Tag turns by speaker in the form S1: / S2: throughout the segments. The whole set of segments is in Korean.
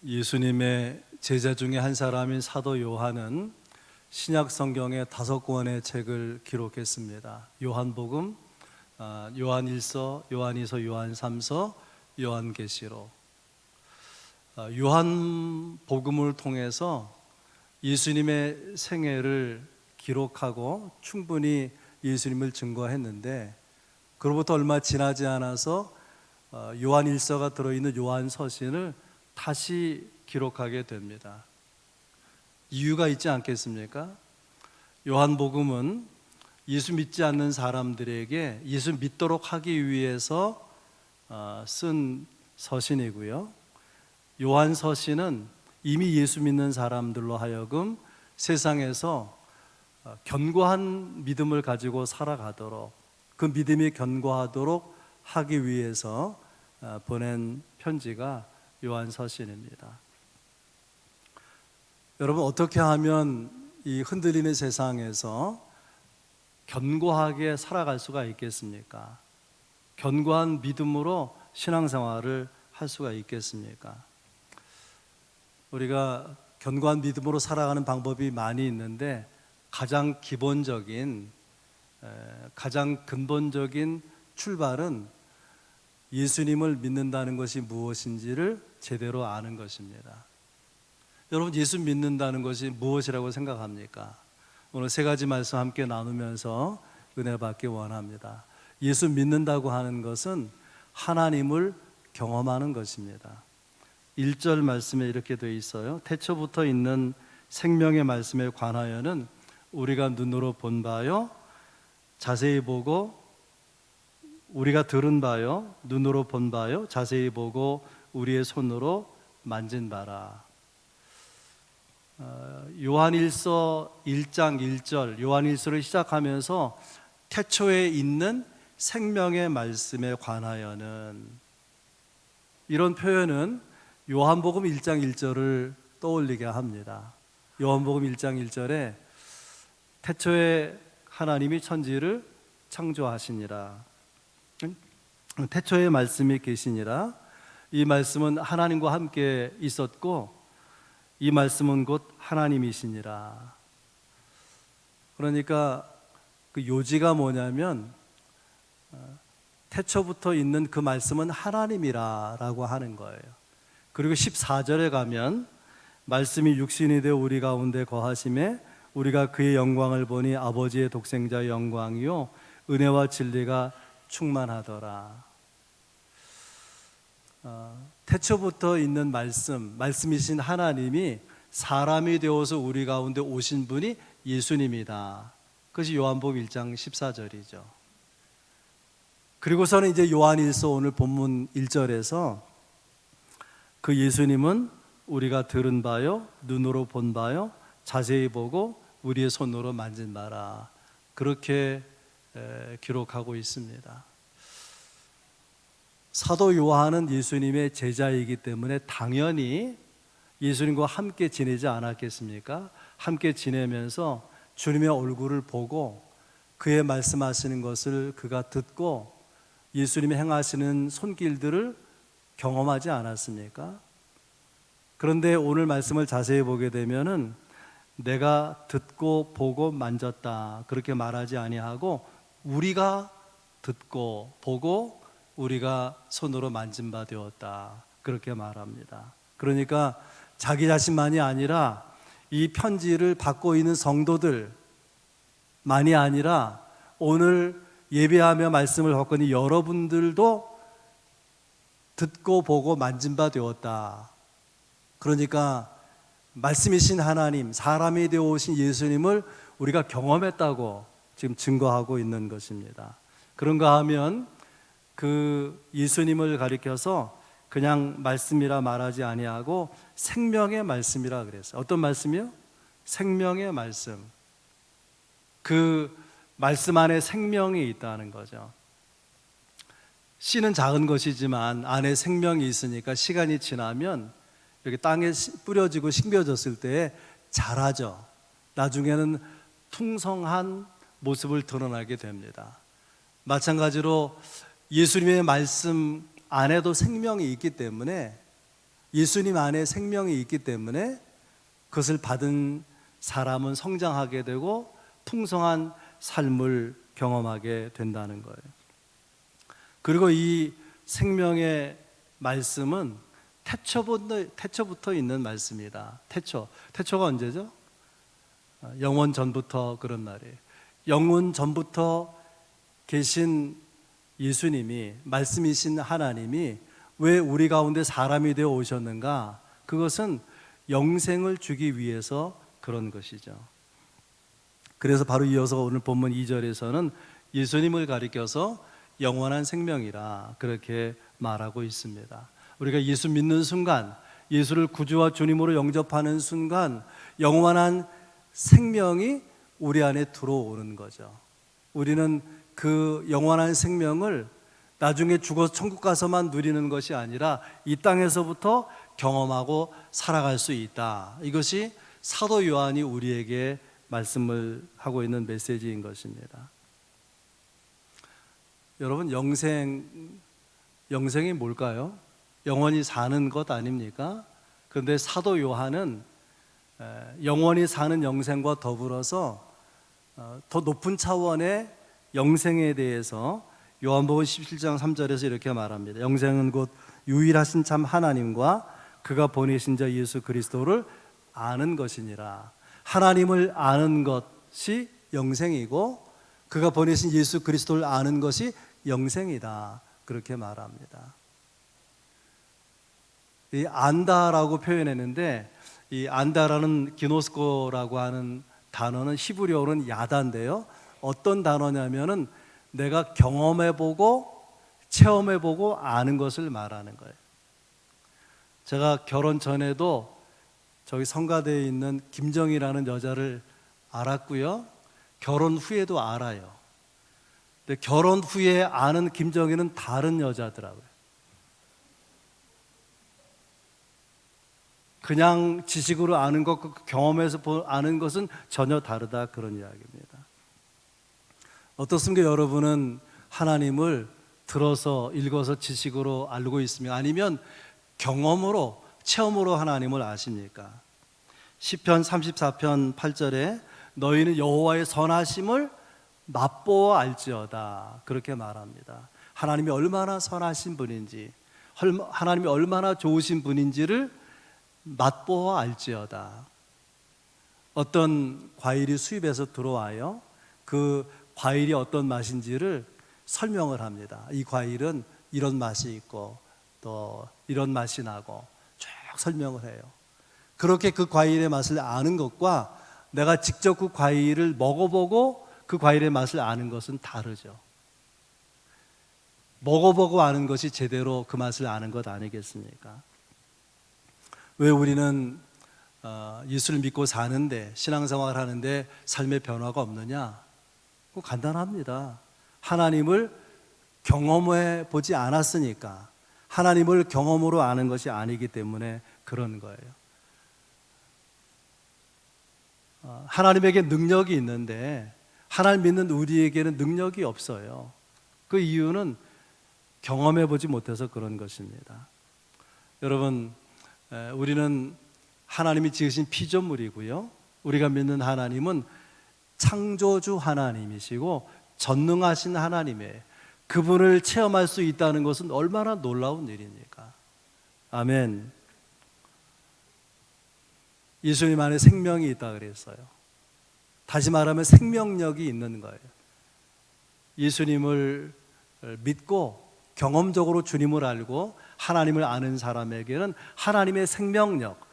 S1: 예수님의 제자 중에 한 사람인 사도 요한은 신약 성경의 5권의 책을 기록했습니다. 요한복음, 요한일서, 요한이서, 요한삼서, 요한계시록. 요한복음을 통해서 예수님의 생애를 기록하고 충분히 예수님을 증거했는데, 그로부터 얼마 지나지 않아서 요한일서가 들어있는 요한서신을 다시 기록하게 됩니다. 이유가 있지 않겠습니까? 요한복음은 예수 믿지 않는 사람들에게 예수 믿도록 하기 위해서 쓴 서신이고요. 요한서신은 이미 예수 믿는 사람들로 하여금 세상에서 견고한 믿음을 가지고 살아가도록, 그 믿음이 견고하도록 하기 위해서 보낸 편지가 요한서신입니다. 여러분, 어떻게 하면 이 흔들리는 세상에서 견고하게 살아갈 수가 있겠습니까? 견고한 믿음으로 신앙생활을 할 수가 있겠습니까? 우리가 견고한 믿음으로 살아가는 방법이 많이 있는데, 가장 기본적인, 가장 근본적인 출발은 예수님을 믿는다는 것이 무엇인지를 제대로 아는 것입니다. 여러분, 예수 믿는다는 것이 무엇이라고 생각합니까? 오늘 3가지 말씀 함께 나누면서 은혜 받기 원합니다. 예수 믿는다고 하는 것은 하나님을 경험하는 것입니다. 1절 말씀에 이렇게 되어 있어요. 태초부터 있는 생명의 말씀에 관하여는 우리가 눈으로 본 바요, 자세히 보고, 우리가 들은 바요, 눈으로 본 바요, 자세히 보고 우리의 손으로 만진 바라. 요한일서 1장 1절, 요한일서를 시작하면서 태초에 있는 생명의 말씀에 관하여는, 이런 표현은 요한복음 1장 1절을 떠올리게 합니다. 요한복음 1장 1절에 태초에 하나님이 천지를 창조하시니라, 태초에 말씀이 계시니라. 이 말씀은 하나님과 함께 있었고 이 말씀은 곧 하나님이시니라. 그러니까 그 요지가 뭐냐면, 태초부터 있는 그 말씀은 하나님이라 라고 하는 거예요. 그리고 14절에 가면 말씀이 육신이 되어 우리 가운데 거하심에 우리가 그의 영광을 보니 아버지의 독생자의 영광이요 은혜와 진리가 충만하더라. 태초부터 있는 말씀이신 하나님이 사람이 되어서 우리 가운데 오신 분이 예수님이다. 그것이 요한복음 1장 14절이죠. 그리고서는 이제 요한일서 오늘 본문 1절에서 그 예수님은 우리가 들은 바요, 눈으로 본 바요, 자세히 보고 우리의 손으로 만진 바라. 그렇게 기록하고 있습니다. 사도 요한은 예수님의 제자이기 때문에 당연히 예수님과 함께 지내지 않았겠습니까? 함께 지내면서 주님의 얼굴을 보고 그의 말씀하시는 것을 그가 듣고 예수님이 행하시는 손길들을 경험하지 않았습니까? 그런데 오늘 말씀을 자세히 보게 되면은 내가 듣고 보고 만졌다 그렇게 말하지 아니하고 우리가 듣고 보고 우리가 손으로 만진 바 되었다 그렇게 말합니다. 그러니까 자기 자신만이 아니라 이 편지를 받고 있는 성도들만이 아니라 오늘 예배하며 말씀을 받고 있는 여러분들도 듣고 보고 만진 바 되었다. 그러니까 말씀이신 하나님, 사람이 되어 오신 예수님을 우리가 경험했다고 지금 증거하고 있는 것입니다. 그런가 하면 그 예수님을 가리켜서 그냥 말씀이라 말하지 아니하고 생명의 말씀이라 그랬어요. 어떤 말씀이요? 생명의 말씀. 그 말씀 안에 생명이 있다는 거죠. 씨는 작은 것이지만 안에 생명이 있으니까 시간이 지나면 이렇게 땅에 뿌려지고 심겨졌을 때 자라죠. 나중에는 풍성한 모습을 드러나게 됩니다. 마찬가지로 예수님의 말씀 안에도 생명이 있기 때문에 예수님 안에 생명이 있기 때문에 그것을 받은 사람은 성장하게 되고 풍성한 삶을 경험하게 된다는 거예요. 그리고 이 생명의 말씀은 태초부터 있는 말씀이다. 태초가 언제죠? 영원 전부터 그런 말이에요. 영원 전부터 계신 예수님이, 말씀이신 하나님이 왜 우리 가운데 사람이 되어 오셨는가? 그것은 영생을 주기 위해서 그런 것이죠. 그래서 바로 이어서 오늘 본문 2절에서는 예수님을 가리켜서 영원한 생명이라 그렇게 말하고 있습니다. 우리가 예수 믿는 순간, 예수를 구주와 주님으로 영접하는 순간 영원한 생명이 우리 안에 들어오는 거죠. 우리는 그 영원한 생명을 나중에 죽어서 천국 가서만 누리는 것이 아니라 이 땅에서부터 경험하고 살아갈 수 있다. 이것이 사도 요한이 우리에게 말씀을 하고 있는 메시지인 것입니다. 여러분, 영생이 뭘까요? 영원히 사는 것 아닙니까? 그런데 사도 요한은 영원히 사는 영생과 더불어서 더 높은 차원의 영생에 대해서 요한복음 17장 3절에서 이렇게 말합니다. 영생은 곧 유일하신 참 하나님과 그가 보내신 자 예수 그리스도를 아는 것이니라. 하나님을 아는 것이 영생이고 그가 보내신 예수 그리스도를 아는 것이 영생이다. 그렇게 말합니다. 이 안다라고 표현했는데 이 안다라는 기노스코라고 하는 단어는 히브리어로는 야다인데요. 어떤 단어냐면은 내가 경험해보고 체험해보고 아는 것을 말하는 거예요. 제가 결혼 전에도 저기 성가대에 있는 김정희라는 여자를 알았고요. 결혼 후에도 알아요. 근데 결혼 후에 아는 김정희는 다른 여자더라고요. 그냥 지식으로 아는 것, 경험해서 아는 것은 전혀 다르다, 그런 이야기입니다. 어떻습니까? 여러분은 하나님을 들어서 읽어서 지식으로 알고 있으며 아니면 경험으로, 체험으로 하나님을 아십니까? 시편 34편 8절에 너희는 여호와의 선하심을 맛보아 알지어다, 그렇게 말합니다. 하나님이 얼마나 선하신 분인지, 하나님이 얼마나 좋으신 분인지를 맛보아 알지어다. 어떤 과일이 수입해서 들어와요. 그 과일이 어떤 맛인지를 설명을 합니다. 이 과일은 이런 맛이 있고 또 이런 맛이 나고 쭉 설명을 해요. 그렇게 그 과일의 맛을 아는 것과 내가 직접 그 과일을 먹어보고 그 과일의 맛을 아는 것은 다르죠. 먹어보고 아는 것이 제대로 그 맛을 아는 것 아니겠습니까? 왜 우리는 예수를 믿고 사는데, 신앙생활 하는데 삶의 변화가 없느냐? 간단합니다. 하나님을 경험해 보지 않았으니까, 하나님을 경험으로 아는 것이 아니기 때문에 그런 거예요. 하나님에게 능력이 있는데 하나님 믿는 우리에게는 능력이 없어요. 그 이유는 경험해 보지 못해서 그런 것입니다. 여러분, 우리는 하나님이 지으신 피조물이고요. 우리가 믿는 하나님은 창조주 하나님이시고 전능하신 하나님이에요. 그분을 체험할 수 있다는 것은 얼마나 놀라운 일입니까? 아멘. 예수님 안에 생명이 있다 그랬어요. 다시 말하면 생명력이 있는 거예요. 예수님을 믿고 경험적으로 주님을 알고 하나님을 아는 사람에게는 하나님의 생명력,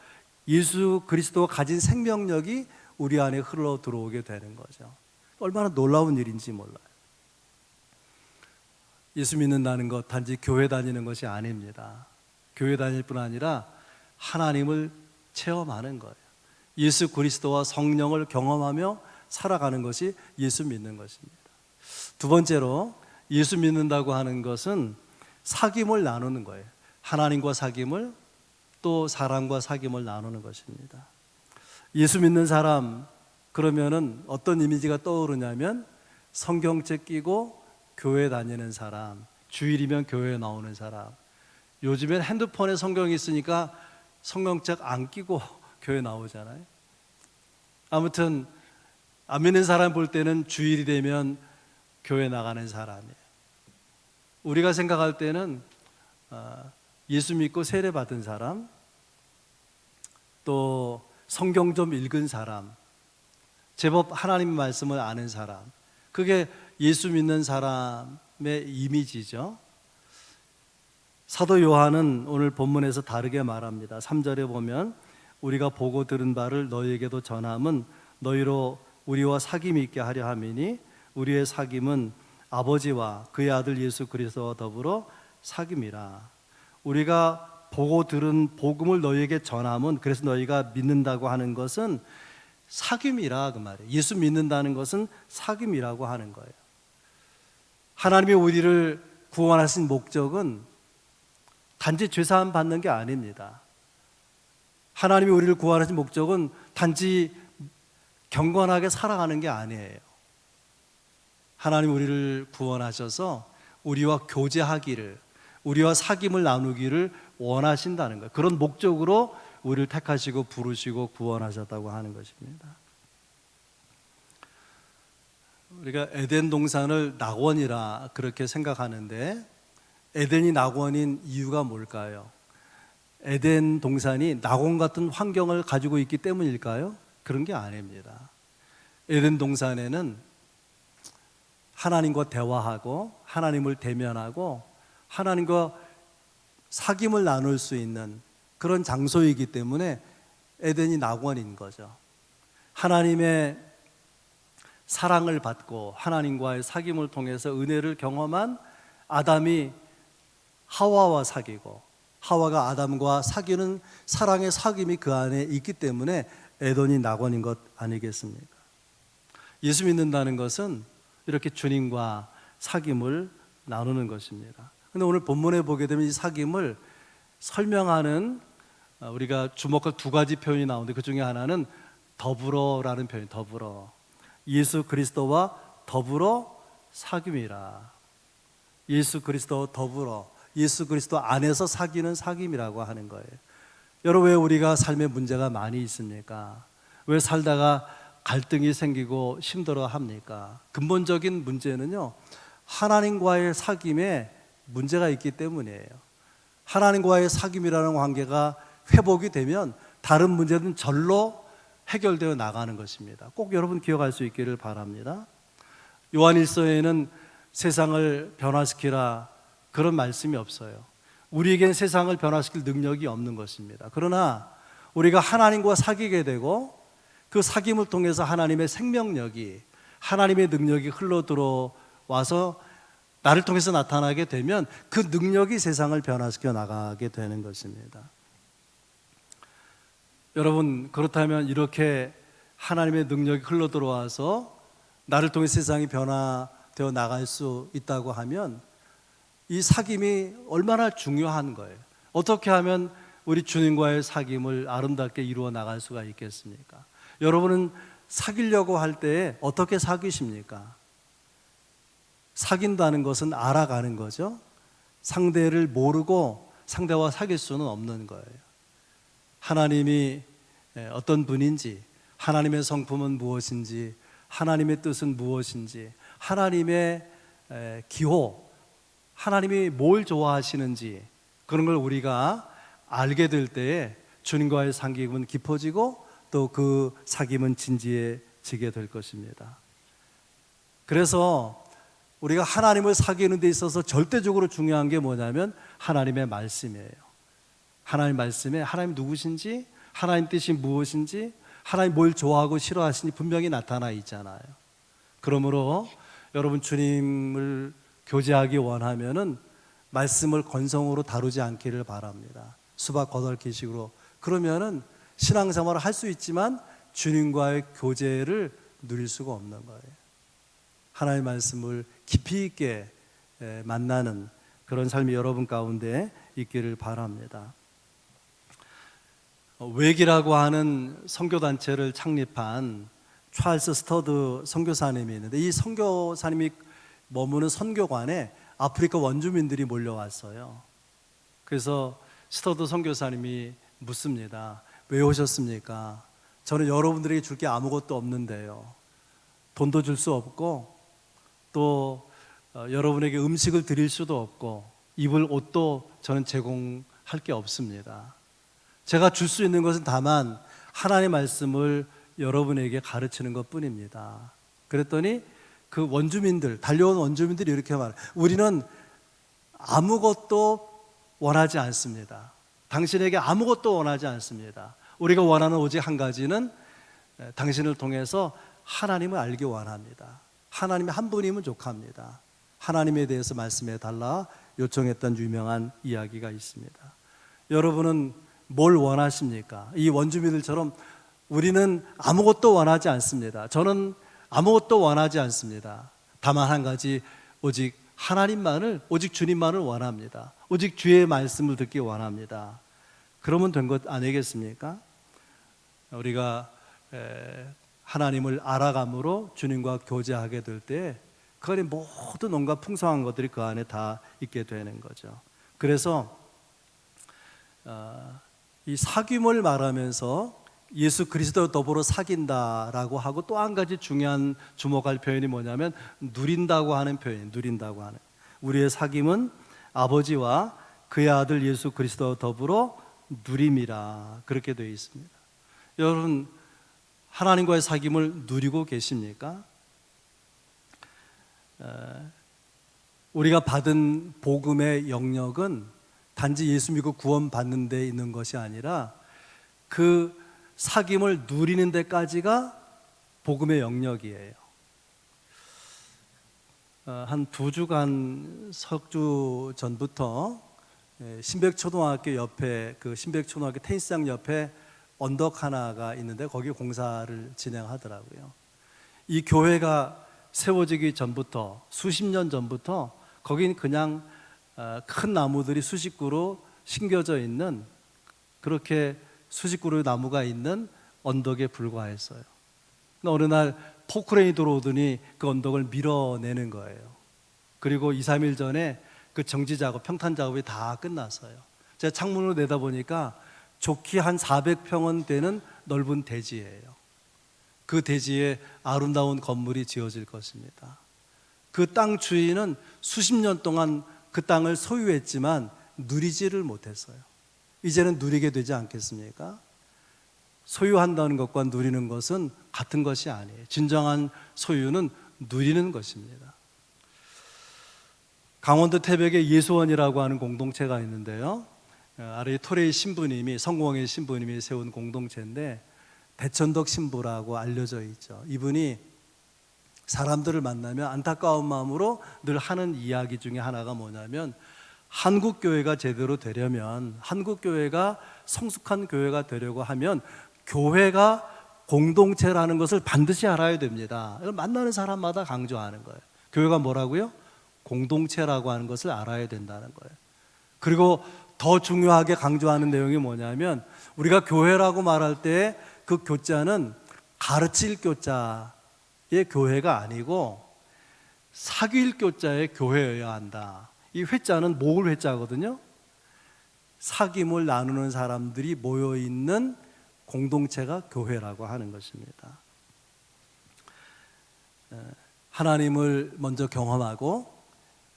S1: 예수 그리스도가 가진 생명력이 우리 안에 흘러 들어오게 되는 거죠. 얼마나 놀라운 일인지 몰라요. 예수 믿는다는 것 단지 교회 다니는 것이 아닙니다. 교회 다닐 뿐 아니라 하나님을 체험하는 거예요. 예수 그리스도와 성령을 경험하며 살아가는 것이 예수 믿는 것입니다. 두 번째로 예수 믿는다고 하는 것은 사귐을 나누는 거예요. 하나님과 사귐을, 또 사람과 사귐을 나누는 것입니다. 예수 믿는 사람 그러면은 어떤 이미지가 떠오르냐면 성경책 끼고 교회 다니는 사람, 주일이면 교회에 나오는 사람. 요즘엔 핸드폰에 성경이 있으니까 성경책 안 끼고 교회 나오잖아요. 아무튼 안 믿는 사람 볼 때는 주일이 되면 교회 나가는 사람이에요. 우리가 생각할 때는 예수 믿고 세례 받은 사람, 또 성경 좀 읽은 사람, 제법 하나님 말씀을 아는 사람, 그게 예수 믿는 사람의 이미지죠. 사도 요한은 오늘 본문에서 다르게 말합니다. 3절에 보면 우리가 보고 들은 바를 너희에게도 전함은 너희로 우리와 사귐이 있게 하려 함이니 우리의 사귐은 아버지와 그의 아들 예수 그리스도와 더불어 사귐이라. 우리가 보고 들은 복음을 너희에게 전함은, 그래서 너희가 믿는다고 하는 것은 사귐이라 그 말이에요. 예수 믿는다는 것은 사귐이라고 하는 거예요. 하나님이 우리를 구원하신 목적은 단지 죄사함 받는 게 아닙니다. 하나님이 우리를 구원하신 목적은 단지 경건하게 살아가는 게 아니에요. 하나님 우리를 구원하셔서 우리와 교제하기를, 우리와 사귐을 나누기를 원하신다는 거예요. 그런 목적으로 우리를 택하시고 부르시고 구원하셨다고 하는 것입니다. 우리가 에덴 동산을 낙원이라 그렇게 생각하는데, 에덴이 낙원인 이유가 뭘까요? 에덴 동산이 낙원 같은 환경을 가지고 있기 때문일까요? 그런 게 아닙니다. 에덴 동산에는 하나님과 대화하고 하나님을 대면하고 하나님과 사귐을 나눌 수 있는 그런 장소이기 때문에 에덴이 낙원인 거죠. 하나님의 사랑을 받고 하나님과의 사귐을 통해서 은혜를 경험한 아담이 하와와 사귀고 하와가 아담과 사귀는 사랑의 사귐이 그 안에 있기 때문에 에덴이 낙원인 것 아니겠습니까? 예수 믿는다는 것은 이렇게 주님과 사귐을 나누는 것입니다. 그런데 오늘 본문에 보게 되면 이 사귐을 설명하는, 우리가 주목할 두 가지 표현이 나오는데 그 중에 하나는 더불어라는 표현이, 더불어, 예수 그리스도와 더불어 사귐이라. 예수 그리스도와 더불어, 예수 그리스도 안에서 사귀는 사귐이라고 하는 거예요. 여러분, 왜 우리가 삶에 문제가 많이 있습니까? 왜 살다가 갈등이 생기고 힘들어 합니까? 근본적인 문제는요, 하나님과의 사귐에 문제가 있기 때문이에요. 하나님과의 사귐이라는 관계가 회복이 되면 다른 문제는 절로 해결되어 나가는 것입니다. 꼭 여러분 기억할 수 있기를 바랍니다. 요한일서에는 세상을 변화시키라 그런 말씀이 없어요. 우리에겐 세상을 변화시킬 능력이 없는 것입니다. 그러나 우리가 하나님과 사귀게 되고 그 사귐을 통해서 하나님의 생명력이, 하나님의 능력이 흘러 들어와서 나를 통해서 나타나게 되면 그 능력이 세상을 변화시켜 나가게 되는 것입니다. 여러분, 그렇다면 이렇게 하나님의 능력이 흘러 들어와서 나를 통해 세상이 변화되어 나갈 수 있다고 하면 이 사귐이 얼마나 중요한 거예요. 어떻게 하면 우리 주님과의 사귐을 아름답게 이루어 나갈 수가 있겠습니까? 여러분은 사귀려고 할 때 어떻게 사귀십니까? 사귄다는 것은 알아가는 거죠. 상대를 모르고 상대와 사귈 수는 없는 거예요. 하나님이 어떤 분인지, 하나님의 성품은 무엇인지, 하나님의 뜻은 무엇인지, 하나님의 기호, 하나님이 뭘 좋아하시는지, 그런 걸 우리가 알게 될 때에 주님과의 사귐은 깊어지고 또 그 사귐은 진지해지게 될 것입니다. 그래서 우리가 하나님을 사귀는 데 있어서 절대적으로 중요한 게 뭐냐면 하나님의 말씀이에요. 하나님 말씀에 하나님 누구신지, 하나님 뜻이 무엇인지, 하나님 뭘 좋아하고 싫어하시는지 분명히 나타나 있잖아요. 그러므로 여러분, 주님을 교제하기 원하면은 말씀을 건성으로 다루지 않기를 바랍니다. 수박 거덜기식으로. 그러면은 신앙생활을 할 수 있지만 주님과의 교제를 누릴 수가 없는 거예요. 하나님의 말씀을 깊이 있게 만나는 그런 삶이 여러분 가운데 있기를 바랍니다. 웩이라고 하는 선교단체를 창립한 찰스 스터드 선교사님이 있는데, 이 선교사님이 머무는 선교관에 아프리카 원주민들이 몰려왔어요. 그래서 스터드 선교사님이 묻습니다. 왜 오셨습니까? 저는 여러분들에게 줄 게 아무것도 없는데요. 돈도 줄 수 없고 또 여러분에게 음식을 드릴 수도 없고 입을 옷도 저는 제공할 게 없습니다. 제가 줄 수 있는 것은 다만 하나님의 말씀을 여러분에게 가르치는 것뿐입니다. 그랬더니 그 원주민들, 달려온 원주민들이 이렇게 말해요. 우리는 아무것도 원하지 않습니다. 당신에게 아무것도 원하지 않습니다. 우리가 원하는 오직 한 가지는 당신을 통해서 하나님을 알기 원합니다. 하나님이 한 분이면 족합니다. 하나님에 대해서 말씀해 달라 요청했던 유명한 이야기가 있습니다. 여러분은 뭘 원하십니까? 이 원주민들처럼 우리는 아무것도 원하지 않습니다. 저는 아무것도 원하지 않습니다. 다만 한 가지, 오직 하나님만을, 오직 주님만을 원합니다. 오직 주의 말씀을 듣기 원합니다. 그러면 된 것 아니겠습니까? 우리가 하나님을 알아감으로 주님과 교제하게 될 때 그 안에 모든 온갖 풍성한 것들이 그 안에 다 있게 되는 거죠. 그래서 이 사귐을 말하면서 예수 그리스도와 더불어 사귄다라고 하고 또 한 가지 중요한 주목할 표현이 뭐냐면 누린다고 하는 표현, 누린다고 하는. 우리의 사귐은 아버지와 그의 아들 예수 그리스도와 더불어 누림이라 그렇게 되어 있습니다. 여러분, 하나님과의 사귐을 누리고 계십니까? 우리가 받은 복음의 영역은 단지 예수 믿고 구원받는 데 있는 것이 아니라 그 사귐을 누리는 데까지가 복음의 영역이에요. 한 2주간 석주 전부터 신백초등학교 옆에, 그 신백초등학교 테니스장 옆에 언덕 하나가 있는데 거기 공사를 진행하더라고요. 이 교회가 세워지기 전부터, 수십 년 전부터 거긴 그냥 큰 나무들이 수십 그루 심겨져 있는, 그렇게 수십 그루의 나무가 있는 언덕에 불과했어요. 어느 날 포크레인이 들어오더니 그 언덕을 밀어내는 거예요. 그리고 2, 3일 전에 그 정지 작업, 평탄 작업이 다 끝났어요. 제가 창문으로 내다보니까 좋게 한 400평은 되는 넓은 대지예요. 그 대지에 아름다운 건물이 지어질 것입니다. 그 땅 주인은 수십 년 동안 그 땅을 소유했지만 누리지를 못했어요. 이제는 누리게 되지 않겠습니까? 소유한다는 것과 누리는 것은 같은 것이 아니에요. 진정한 소유는 누리는 것입니다. 강원도 태백에 예수원이라고 하는 공동체가 있는데요, 아래 토레이 신부님이, 성공회 신부님이 세운 공동체인데 대천덕 신부라고 알려져 있죠. 이분이 사람들을 만나면 안타까운 마음으로 늘 하는 이야기 중에 하나가 뭐냐면, 한국 교회가 제대로 되려면, 한국 교회가 성숙한 교회가 되려고 하면 교회가 공동체라는 것을 반드시 알아야 됩니다. 이걸 만나는 사람마다 강조하는 거예요. 교회가 뭐라고요? 공동체라고 하는 것을 알아야 된다는 거예요. 그리고 더 중요하게 강조하는 내용이 뭐냐면, 우리가 교회라고 말할 때 그 교자는 가르칠 교자의 교회가 아니고 사귈 교자의 교회여야 한다. 이 회자는 목을 회자거든요. 사귐을 나누는 사람들이 모여있는 공동체가 교회라고 하는 것입니다. 하나님을 먼저 경험하고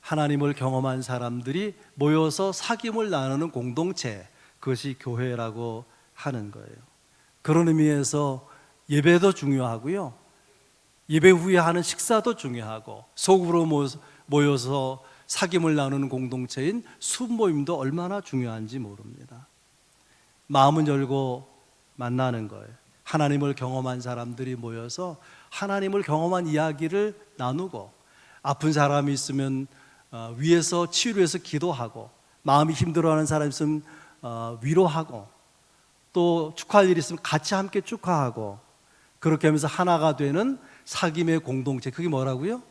S1: 하나님을 경험한 사람들이 모여서 사귐을 나누는 공동체, 그것이 교회라고 하는 거예요. 그런 의미에서 예배도 중요하고요, 예배 후에 하는 식사도 중요하고, 소그룹으로 모여서 사귐을 나누는 공동체인 순모임도 얼마나 중요한지 모릅니다. 마음은 열고 만나는 거예요. 하나님을 경험한 사람들이 모여서 하나님을 경험한 이야기를 나누고, 아픈 사람이 있으면 위에서 치유를 위해서 기도하고, 마음이 힘들어하는 사람이 있으면 위로하고, 또 축하할 일이 있으면 같이 함께 축하하고, 그렇게 하면서 하나가 되는 사귐의 공동체, 그게 뭐라고요?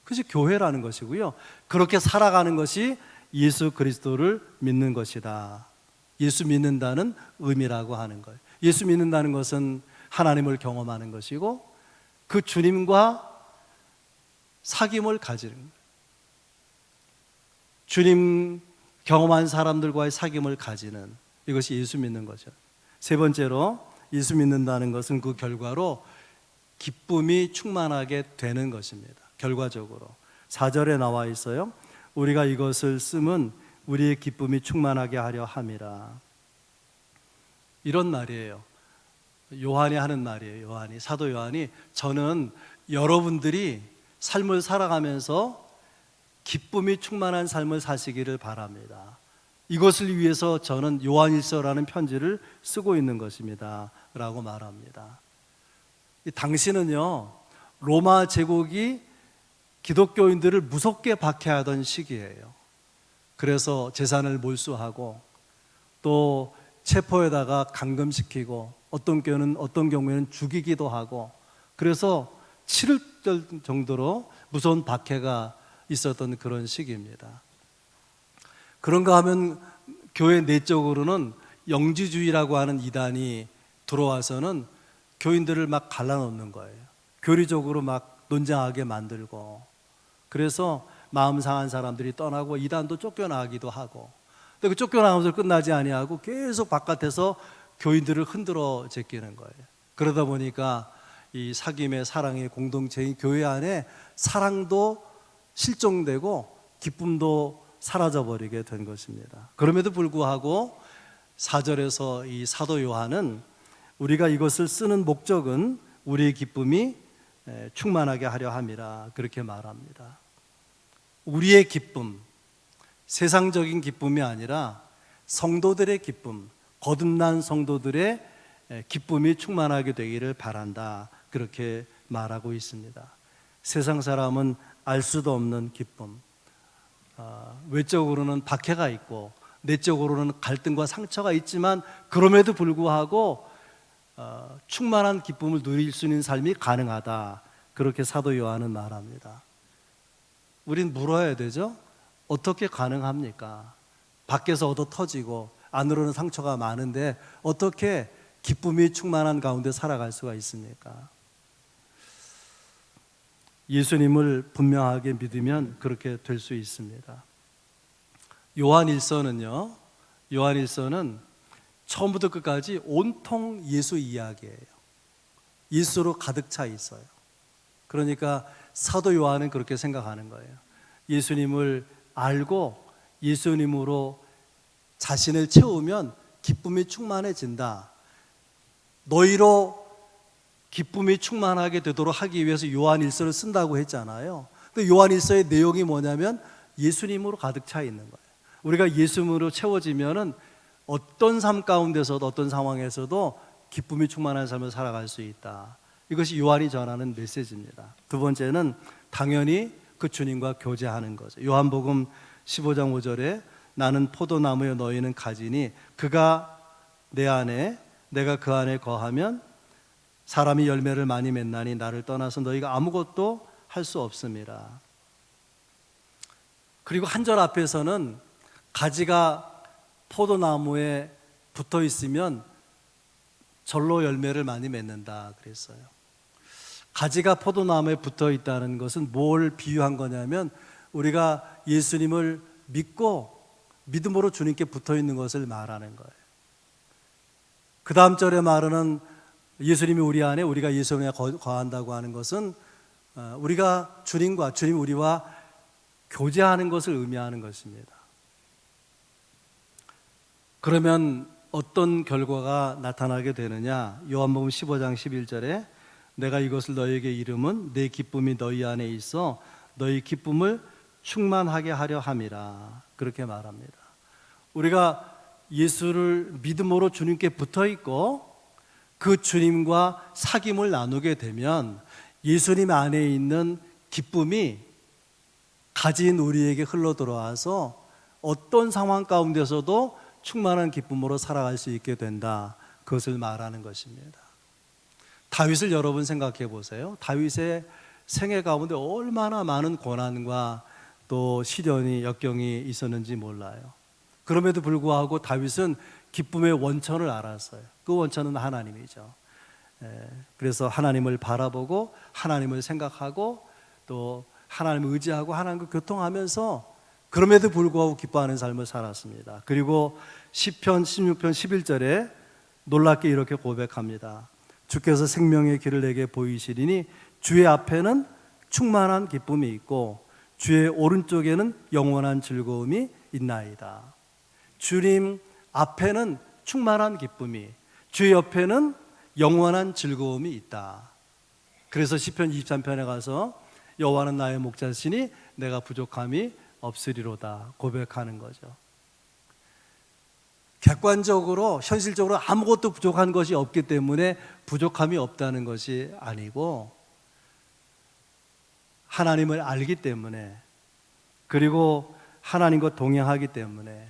S1: 그것이 교회라는 것이고요, 그렇게 살아가는 것이 예수 그리스도를 믿는 것이다. 예수 믿는다는 의미라고 하는 거예요. 예수 믿는다는 것은 하나님을 경험하는 것이고 그 주님과 사귐을 가지는 거예요. 주님 경험한 사람들과의 사귐을 가지는, 이것이 예수 믿는 거죠. 세 번째로 예수 믿는다는 것은 그 결과로 기쁨이 충만하게 되는 것입니다. 결과적으로 4절에 나와 있어요. 우리가 이것을 쓰면 우리의 기쁨이 충만하게 하려 함이라. 이런 말이에요. 요한이 하는 말이에요. 사도 요한이, 저는 여러분들이 삶을 살아가면서 기쁨이 충만한 삶을 사시기를 바랍니다. 이것을 위해서 저는 요한일서라는 편지를 쓰고 있는 것입니다 라고 말합니다. 당시는요, 로마 제국이 기독교인들을 무섭게 박해하던 시기예요. 그래서 재산을 몰수하고 또 체포에다가 감금시키고 어떤 경우에는 죽이기도 하고, 그래서 치를 정도로 무서운 박해가 있었던 그런 시기입니다. 그런가 하면 교회 내적으로는 영지주의라고 하는 이단이 들어와서는 교인들을 막 갈라놓는 거예요. 교리적으로 막 논쟁하게 만들고, 그래서 마음 상한 사람들이 떠나고 이단도 쫓겨나기도 하고, 근데 그 쫓겨나면서 끝나지 아니하고 계속 바깥에서 교인들을 흔들어 제끼는 거예요. 그러다 보니까 이 사귐의 사랑의 공동체인 교회 안에 사랑도 실종되고 기쁨도 사라져버리게 된 것입니다. 그럼에도 불구하고 4절에서 이 사도 요한은 우리가 이것을 쓰는 목적은 우리의 기쁨이 충만하게 하려 함이라 그렇게 말합니다. 우리의 기쁨, 세상적인 기쁨이 아니라 성도들의 기쁨, 거듭난 성도들의 기쁨이 충만하게 되기를 바란다 그렇게 말하고 있습니다. 세상 사람은 알 수도 없는 기쁨, 외적으로는 박해가 있고 내적으로는 갈등과 상처가 있지만 그럼에도 불구하고 충만한 기쁨을 누릴 수 있는 삶이 가능하다 그렇게 사도 요한은 말합니다. 우린 물어야 되죠. 어떻게 가능합니까? 밖에서 얻어 터지고 안으로는 상처가 많은데 어떻게 기쁨이 충만한 가운데 살아갈 수가 있습니까? 예수님을 분명하게 믿으면 그렇게 될 수 있습니다. 요한일서는 처음부터 끝까지 온통 예수 이야기예요. 예수로 가득 차 있어요. 그러니까 사도 요한은 그렇게 생각하는 거예요. 예수님을 알고 예수님으로 자신을 채우면 기쁨이 충만해진다. 너희로 기쁨이 충만하게 되도록 하기 위해서 요한일서를 쓴다고 했잖아요. 근데 요한일서의 내용이 뭐냐면 예수님으로 가득 차 있는 거예요. 우리가 예수님으로 채워지면은 어떤 삶 가운데서도 어떤 상황에서도 기쁨이 충만한 삶을 살아갈 수 있다. 이것이 요한이 전하는 메시지입니다. 두 번째는 당연히 그 주님과 교제하는 거죠. 요한복음 15장 5절에 나는 포도나무여 너희는 가지니 그가 내 안에 내가 그 안에 거하면 사람이 열매를 많이 맺나니 나를 떠나서 너희가 아무것도 할 수 없음이라. 그리고 한 절 앞에서는 가지가 포도나무에 붙어 있으면 절로 열매를 많이 맺는다 그랬어요. 가지가 포도나무에 붙어 있다는 것은 뭘 비유한 거냐면 우리가 예수님을 믿고 믿음으로 주님께 붙어 있는 것을 말하는 거예요. 그 다음 절에 말하는 예수님이 우리 안에 우리가 예수 안에 거한다고 하는 것은 우리가 주님과 주님 우리와 교제하는 것을 의미하는 것입니다. 그러면 어떤 결과가 나타나게 되느냐? 요한복음 15장 11절에 내가 이것을 너희에게 이름은 내 기쁨이 너희 안에 있어 너희 기쁨을 충만하게 하려 함이라 그렇게 말합니다. 우리가 예수를 믿음으로 주님께 붙어 있고 그 주님과 사귐을 나누게 되면 예수님 안에 있는 기쁨이 가진 우리에게 흘러 들어와서 어떤 상황 가운데서도 충만한 기쁨으로 살아갈 수 있게 된다. 그것을 말하는 것입니다. 다윗을 여러분 생각해 보세요. 다윗의 생애 가운데 얼마나 많은 고난과 또 시련이 역경이 있었는지 몰라요. 그럼에도 불구하고 다윗은 기쁨의 원천을 알았어요. 그 원천은 하나님이죠. 그래서 하나님을 바라보고 하나님을 생각하고 또 하나님을 의지하고 하나님과 교통하면서 그럼에도 불구하고 기뻐하는 삶을 살았습니다. 그리고 시편 16편 11절에 놀랍게 이렇게 고백합니다. 주께서 생명의 길을 내게 보이시리니 주의 앞에는 충만한 기쁨이 있고 주의 오른쪽에는 영원한 즐거움이 있나이다. 주님 앞에는 충만한 기쁨이, 주 옆에는 영원한 즐거움이 있다. 그래서 시편 23편에 가서 여호와는 나의 목자시니 내가 부족함이 없으리로다 고백하는 거죠. 객관적으로 현실적으로 아무것도 부족한 것이 없기 때문에 부족함이 없다는 것이 아니고, 하나님을 알기 때문에, 그리고 하나님과 동행하기 때문에,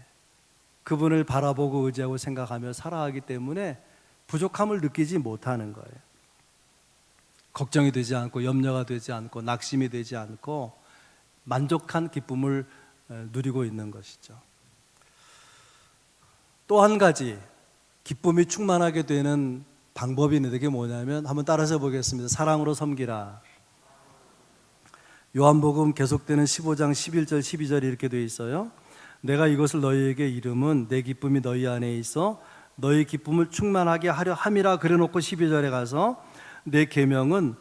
S1: 그분을 바라보고 의지하고 생각하며 살아가기 때문에 부족함을 느끼지 못하는 거예요. 걱정이 되지 않고 염려가 되지 않고 낙심이 되지 않고 만족한 기쁨을 누리고 있는 것이죠. 또 한 가지 기쁨이 충만하게 되는 방법이 있는데 그게 뭐냐면, 한번 따라서 보겠습니다. 사랑으로 섬기라. 요한복음 계속되는 15장 11절 12절이 이렇게 되어 있어요. 내가 이것을 너희에게 이름은 내 기쁨이 너희 안에 있어 너희 기쁨을 충만하게 하려 함이라 그래놓고 12절에 가서 내 계명은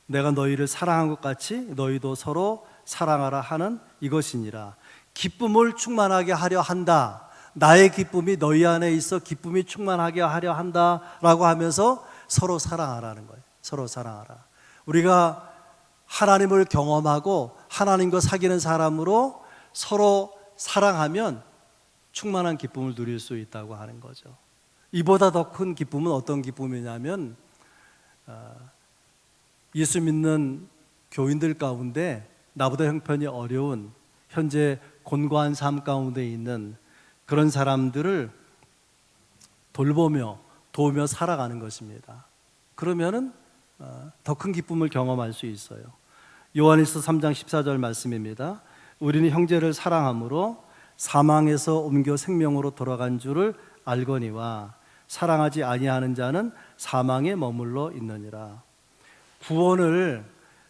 S1: 내가 너희를 사랑한 것 같이 너희도 서로 사랑하라 하는 이것이니라. 기쁨을 충만하게 하려 한다. 나의 기쁨이 너희 안에 있어 기쁨이 충만하게 하려 한다라고 하면서 서로 사랑하라는 거예요. 서로 사랑하라. 우리가 하나님을 경험하고 하나님과 사귀는 사람으로 서로 사랑하면 충만한 기쁨을 누릴 수 있다고 하는 거죠. 이보다 더 큰 기쁨은 어떤 기쁨이냐면, 예수 믿는 교인들 가운데 나보다 형편이 어려운, 현재 곤고한 삶 가운데 있는 그런 사람들을 돌보며 도우며 살아가는 것입니다. 그러면은 더 큰 기쁨을 경험할 수 있어요. 요한일서 3장 14절 말씀입니다. 우리는 형제를 사랑함으로 사망에서 옮겨 생명으로 돌아간 줄을 알거니와 사랑하지 아니하는 자는 사망에 머물러 있느니라. 구원을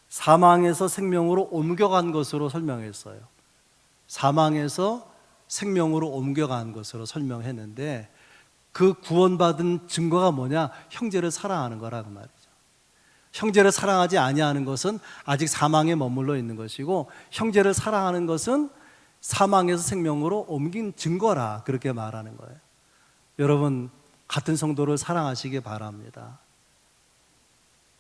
S1: 사망에서 생명으로 옮겨간 것으로 설명했어요. 사망에서 생명으로 옮겨간 것으로 설명했는데, 그 구원받은 증거가 뭐냐? 형제를 사랑하는 거라고 말이죠. 형제를 사랑하지 아니하는 것은 아직 사망에 머물러 있는 것이고, 형제를 사랑하는 것은 사망에서 생명으로 옮긴 증거라, 그렇게 말하는 거예요. 여러분, 같은 성도를 사랑하시기 바랍니다.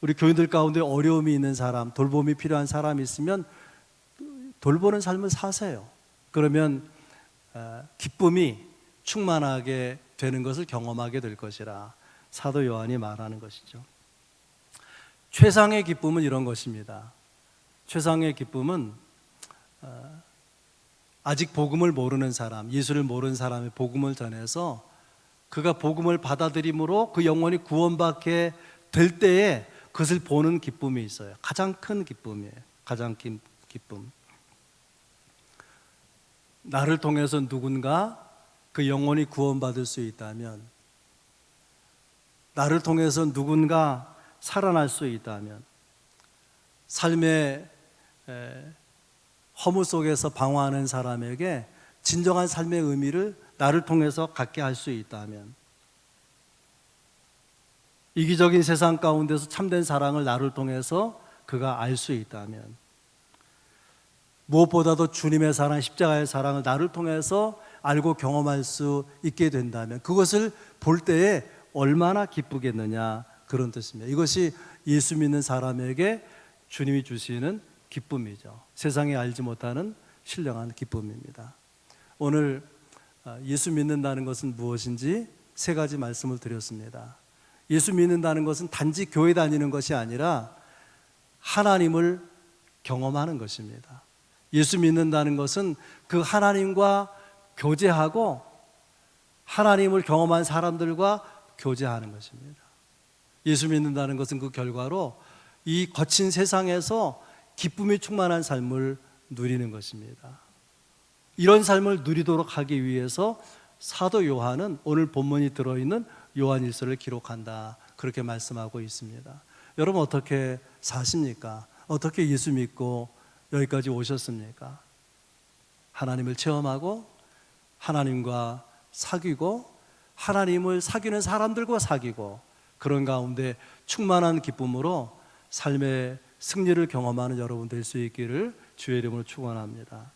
S1: 우리 교인들 가운데 어려움이 있는 사람, 돌봄이 필요한 사람이 있으면 돌보는 삶을 사세요. 그러면 기쁨이 충만하게 되는 것을 경험하게 될 것이라 사도 요한이 말하는 것이죠. 최상의 기쁨은 이런 것입니다. 최상의 기쁨은 아직 복음을 모르는 사람, 예수를 모르는 사람의 복음을 전해서 그가 복음을 받아들임으로 그 영혼이 구원받게 될 때에 그것을 보는 기쁨이 있어요. 가장 큰 기쁨이에요. 가장 큰 기쁨. 나를 통해서 누군가 그 영혼이 구원받을 수 있다면, 나를 통해서 누군가 살아날 수 있다면, 삶의 허무 속에서 방황하는 사람에게 진정한 삶의 의미를 나를 통해서 갖게 할 수 있다면, 이기적인 세상 가운데서 참된 사랑을 나를 통해서 그가 알 수 있다면, 무엇보다도 주님의 사랑, 십자가의 사랑을 나를 통해서 알고 경험할 수 있게 된다면 그것을 볼 때에 얼마나 기쁘겠느냐, 그런 뜻입니다. 이것이 예수 믿는 사람에게 주님이 주시는 기쁨이죠. 세상에 알지 못하는 신령한 기쁨입니다. 오늘 예수 믿는다는 것은 무엇인지 세 가지 말씀을 드렸습니다. 예수 믿는다는 것은 단지 교회 다니는 것이 아니라 하나님을 경험하는 것입니다. 예수 믿는다는 것은 그 하나님과 교제하고 하나님을 경험한 사람들과 교제하는 것입니다. 예수 믿는다는 것은 그 결과로 이 거친 세상에서 기쁨이 충만한 삶을 누리는 것입니다. 이런 삶을 누리도록 하기 위해서 사도 요한은 오늘 본문이 들어있는 요한일서를 기록한다, 그렇게 말씀하고 있습니다. 여러분, 어떻게 사십니까? 어떻게 예수 믿고 여기까지 오셨습니까? 하나님을 체험하고 하나님과 사귀고 하나님을 사귀는 사람들과 사귀고 그런 가운데 충만한 기쁨으로 삶의 승리를 경험하는 여러분 될 수 있기를 주의 이름으로 축원합니다.